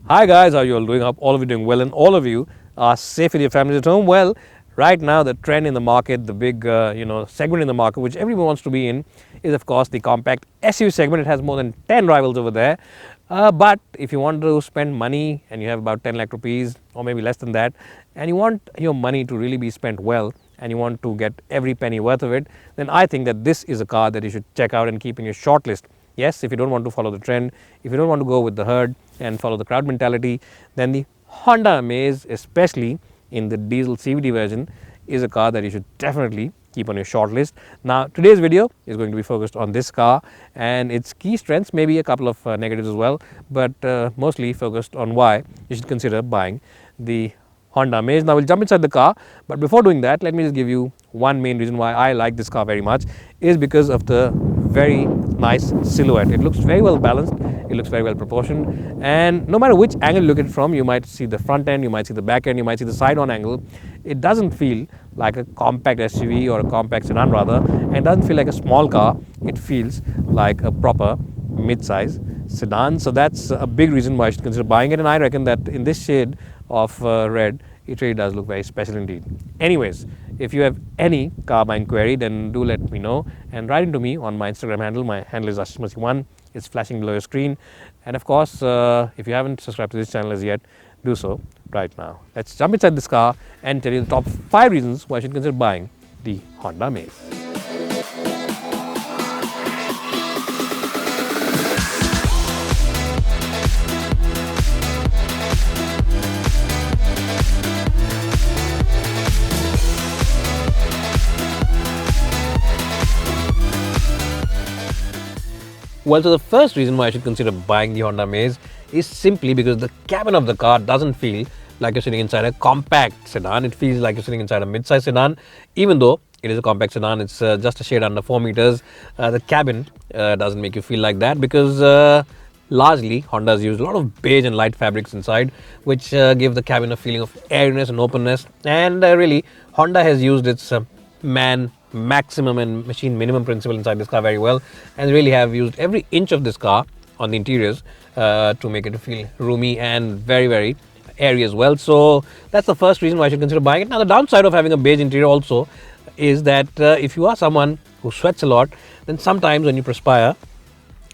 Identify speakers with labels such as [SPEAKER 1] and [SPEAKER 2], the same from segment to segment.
[SPEAKER 1] Hi guys, how are you all doing? Hope all of you doing well and all of you are safe with your families at home. Well, right now the trend in the market, the big segment in the market which everyone wants to be in is of course the compact SUV segment. It has more than 10 rivals over there. But if you want to spend money and you have about 10 lakh rupees or maybe less than that, and you want your money to really be spent well and you want to get every penny worth of it, then I think that this is a car that you should check out and keep in your short list. Yes, if you don't want to follow the trend, if you don't want to go with the herd and follow the crowd mentality, then the Honda Amaze, especially in the diesel CVT version, is a car that you should definitely keep on your short list. Now, today's video is going to be focused on this car and its key strengths, maybe a couple of negatives as well, but mostly focused on why you should consider buying the Honda Amaze. Now, we'll jump inside the car, but before doing that, let me just give you one main reason why I like this car very much is because of the very nice silhouette. It looks very well balanced, it looks very well proportioned, and no matter which angle you look at it from, you might see the front end, you might see the back end, you might see the side on angle. It doesn't feel like a compact SUV or a compact sedan rather, and it doesn't feel like a small car. It feels like a proper mid-size sedan. So that's a big reason why you should consider buying it, and I reckon that in this shade of red, it really does look very special indeed. Anyways, if you have any car buying query, then do let me know and write into me on my Instagram handle. My handle is ashishmasi1. It's flashing below your screen. And of course, if you haven't subscribed to this channel as yet, do so right now. Let's jump inside this car and tell you the top 5 reasons why you should consider buying the Honda Amaze. Well, so the first reason why I should consider buying the Honda Amaze is simply because the cabin of the car doesn't feel like you're sitting inside a compact sedan. It feels like you're sitting inside a mid-size sedan. Even though it is a compact sedan, it's just a shade under 4 meters. The cabin doesn't make you feel like that because largely Honda has used a lot of beige and light fabrics inside, which give the cabin a feeling of airiness and openness. And really, Honda has used its man maximum and machine minimum principle inside this car very well, and really have used every inch of this car on the interiors to make it feel roomy and very airy as well. So that's the first reason why I should consider buying it. Now, the downside of having a beige interior also is that if you are someone who sweats a lot, then sometimes when you perspire,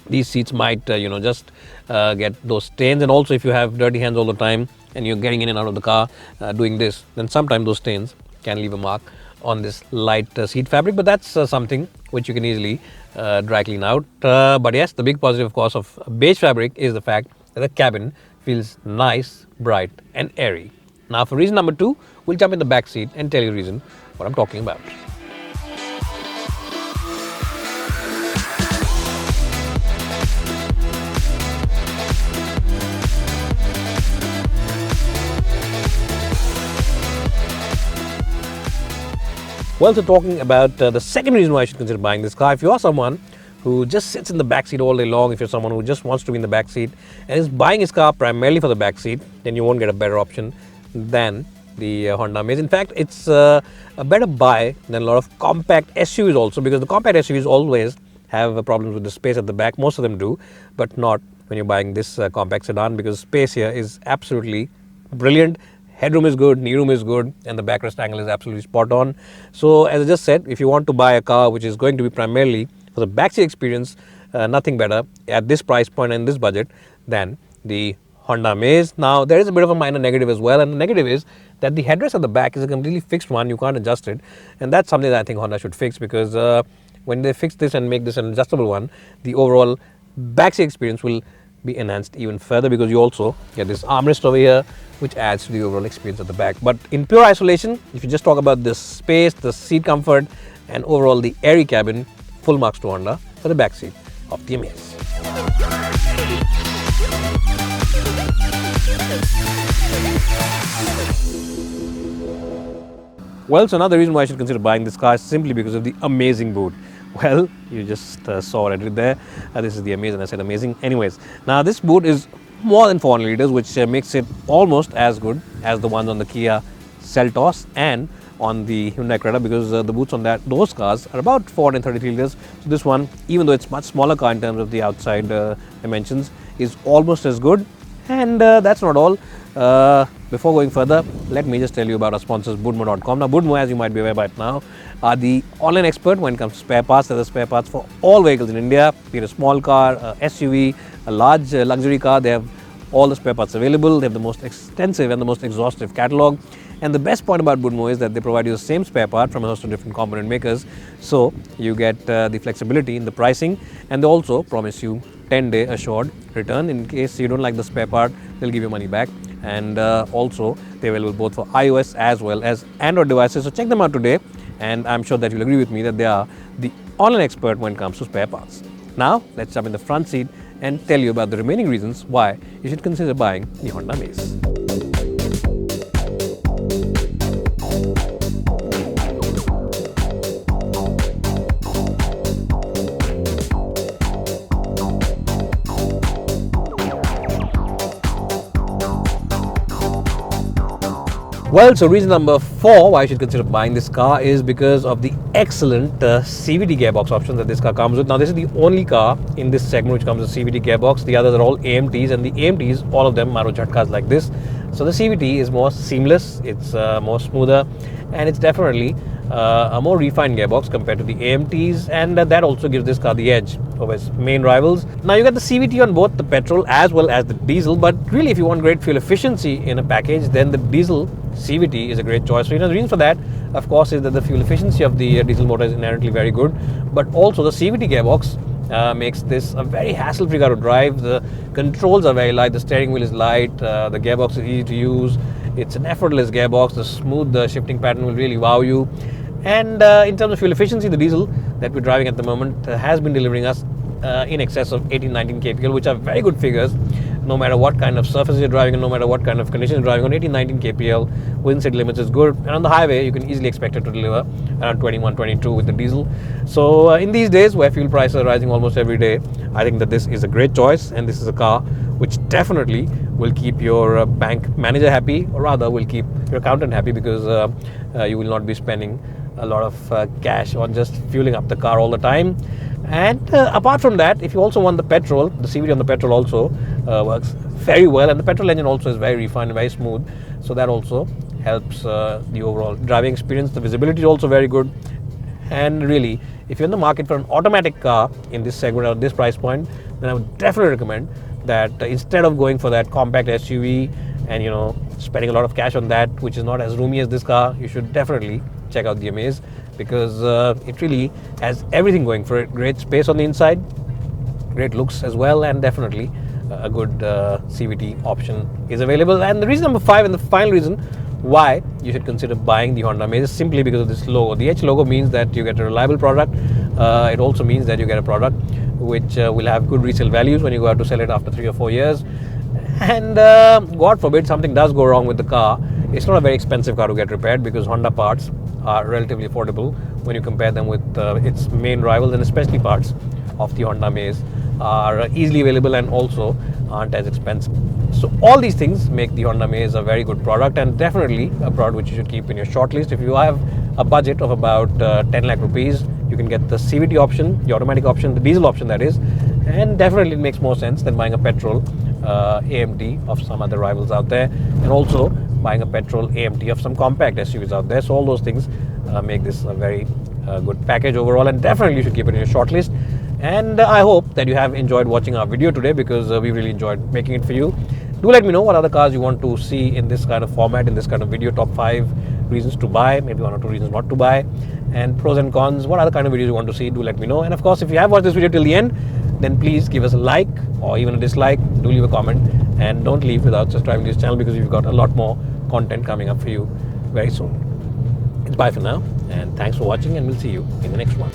[SPEAKER 1] these seats might just get those stains. And also if you have dirty hands all the time and you're getting in and out of the car doing this, then sometimes those stains can leave a mark on this light seat fabric, but that's something which you can easily dry clean out. But yes, the big positive of course of beige fabric is the fact that the cabin feels nice, bright and airy. Now for reason number 2, we'll jump in the back seat and tell you the reason what I'm talking about. Well, so talking about the second reason why I should consider buying this car, if you are someone who just sits in the back seat all day long, if you're someone who just wants to be in the back seat and is buying his car primarily for the back seat, then you won't get a better option than the Honda Amaze. In fact, it's a better buy than a lot of compact SUVs also, because the compact SUVs always have problems with the space at the back. Most of them do, but not when you're buying this compact sedan, because space here is absolutely brilliant. Headroom is good, knee room is good, and the backrest angle is absolutely spot on. So as I just said, if you want to buy a car which is going to be primarily for the backseat experience, nothing better at this price point and this budget than the Honda Amaze. Now there is a bit of a minor negative as well, and the negative is that the headrest at the back is a completely fixed one. You can't adjust it, and that's something that I think Honda should fix, because when they fix this and make this an adjustable one, the overall backseat experience will be enhanced even further, because you also get this armrest over here which adds to the overall experience at the back. But in pure isolation, if you just talk about the space, the seat comfort and overall the airy cabin, full marks to Honda for the back seat of the Amaze. Well, so another reason why I should consider buying this car is simply because of the amazing boot. Well, you just saw what I did there. This is the Amaze, and I said amazing. Anyways, now this boot is more than 400 liters, which makes it almost as good as the ones on the Kia Seltos and on the Hyundai Creta, because the boots on those cars are about 433 liters. So this one, even though it's much smaller car in terms of the outside dimensions, is almost as good. And that's not all. Before going further, let me just tell you about our sponsors, Budmo.com. Now, Budmo, as you might be aware by now, are the online expert when it comes to spare parts. They're the spare parts for all vehicles in India, be it a small car, a SUV, a large luxury car. They have all the spare parts available. They have the most extensive and the most exhaustive catalog. And the best part about Budmo is that they provide you the same spare part from a host of different component makers. So you get the flexibility in the pricing, and they also promise you 10-day assured return. In case you don't like the spare part, they'll give you money back. And also they're available both for iOS as well as Android devices. So check them out today, and I'm sure that you'll agree with me that they are the online expert when it comes to spare parts. Now let's jump in the front seat and tell you about the remaining reasons why you should consider buying the Honda Amaze. Well, so reason number 4 why you should consider buying this car is because of the excellent CVT gearbox option that this car comes with. Now, this is the only car in this segment which comes with CVT gearbox. The others are all AMTs, and the AMTs, all of them are cars like this. So the CVT is more seamless, it's more smoother, and it's definitely a more refined gearbox compared to the AMTs, and that also gives this car the edge over its main rivals. Now, you get the CVT on both the petrol as well as the diesel, but really if you want great fuel efficiency in a package, then the diesel CVT is a great choice. So, the reason for that, of course, is that the fuel efficiency of the diesel motor is inherently very good, but also the CVT gearbox makes this a very hassle-free car to drive. The controls are very light, the steering wheel is light, the gearbox is easy to use, it's an effortless gearbox, the smooth shifting pattern will really wow you. And in terms of fuel efficiency, the diesel that we're driving at the moment has been delivering us in excess of 18-19 kpl, which are very good figures no matter what kind of surface you're driving and no matter what kind of conditions you're driving on. 18-19 kpl within city limits is good, and on the highway you can easily expect it to deliver around 21-22 with the diesel. So in these days where fuel prices are rising almost every day, I think that this is a great choice, and this is a car which definitely will keep your bank manager happy, or rather will keep your accountant happy, because you will not be spending a lot of cash on just fueling up the car all the time. And apart from that, if you also want the petrol, the CVT on the petrol also works very well, and the petrol engine also is very refined and very smooth, so that also helps the overall driving experience. The visibility is also very good, and really if you're in the market for an automatic car in this segment or this price point, then I would definitely recommend that instead of going for that compact SUV and spending a lot of cash on that, which is not as roomy as this car, you should definitely check out the Amaze, because it really has everything going for it. Great space on the inside, great looks as well, and definitely a good CVT option is available. And the reason number 5, and the final reason why you should consider buying the Honda Amaze, is simply because of this logo. The H logo means that you get a reliable product. It also means that you get a product which will have good resale values when you go out to sell it after 3 or 4 years. And God forbid something does go wrong with the car, it's not a very expensive car to get repaired, because Honda parts are relatively affordable when you compare them with its main rivals, and especially parts of the Honda Amaze are easily available and also aren't as expensive. So all these things make the Honda Amaze a very good product, and definitely a product which you should keep in your shortlist. If you have a budget of about 10 lakh rupees, you can get the CVT option, the automatic option, the diesel option that is, and definitely it makes more sense than buying a petrol AMT of some other rivals out there, and also buying a petrol AMT of some compact SUVs out there. So all those things make this a very good package overall, and definitely you should keep it in your shortlist. And I hope that you have enjoyed watching our video today, because we really enjoyed making it for you. Do let me know what other cars you want to see in this kind of format, in this kind of video. Top 5 reasons to buy, maybe 1 or 2 reasons not to buy, and pros and cons. What other kind of videos you want to see, do let me know. And of course, if you have watched this video till the end, then please give us a like or even a dislike. Do leave a comment, and don't leave without subscribing to this channel, because we've got a lot more content coming up for you very soon. It's bye for now, and thanks for watching, and we'll see you in the next one.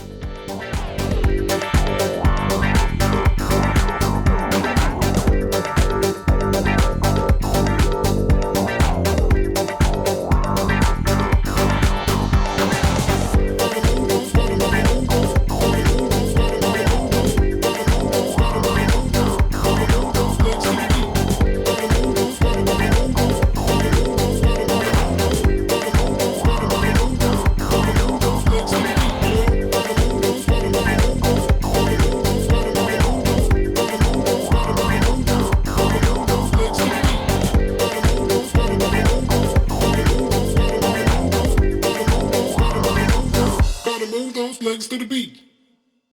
[SPEAKER 2] move those legs to the beat.